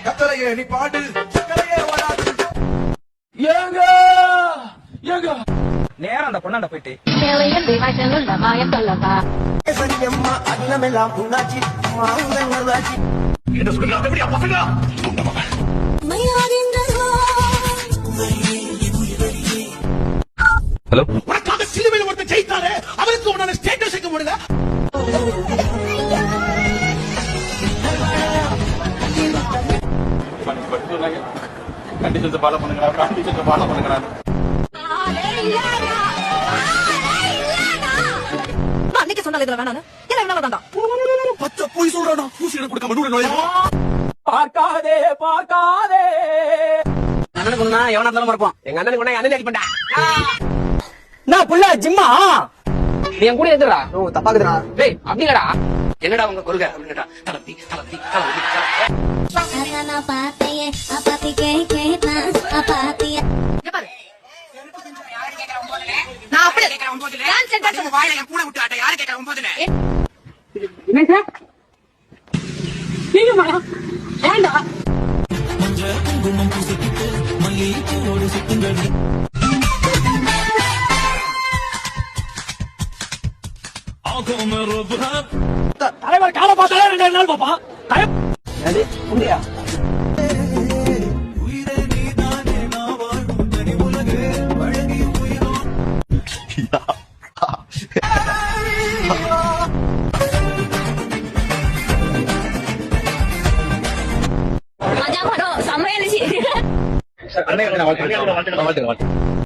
கத்தலையே நீ பாடு சக்கரையே வராது. ஏங்க ஏங்க நேரம் அந்த பொண்ணாண்ட போயிட்டு என்ன சொல்லுங்க பசங்க ஹலோ உனக்காக சிலுவையில் ஒருத்தர் ஜெயித்தாரு அவருக்கு உன்னால ஸ்டேட்டஸ் வைக்க முடியல. கண்டிஷன்ஸ் ஃபாலோ பண்ணுங்க கண்டிஷன்ஸ் ஃபாலோ பண்ணுங்க. அன்னைக்கு சொன்னால இதுல வேணானு இல்ல இவனால தான்டா பச்சை போய் சொல்றானோ பூசிட கொடுக்காம நூறு நோய் பார்க்காதே பார்க்காதே. அண்ணனுக்கு ஒண்ணா எவனா இருந்தாலும் மறப்பான். எங்க அண்ணனுக்கு ஒண்ணா அண்ணன் அடிப்பண்டா. நான் புள்ள ஜிம்மா நீ என் கூட எதுடா? ஓ தப்பாக்குதுடா. டேய் அப்படிங்கடா. என்னடா உங்க கொள்கை அப்படிங்கடா. தலத்தி தலத்தி தலத்தி. நான் பாத்தையே அப்பாத்தி கேட்டா அப்பாத்திய பாரு நான் அப்படி கேக்குறேன் 9ல நான் சென்டர் வாயில என் கூட விட்டு ஆட்ட யாரு கேக்குறேன் 9ல என்ன சார் நீங்க மாடா ஏண்டா மஞ்சள் குங்குமம் பூசிக்கிட்டு மல்லிகைப்பூவோடு சுத்துங்கடி. தலைவர் காலை பார்த்தாலே 2 நாள் பாப்பா. அது உண்மையா? மஜா படம் செம்மையா இருந்துச்சு. வாழ்த்துக்கள்.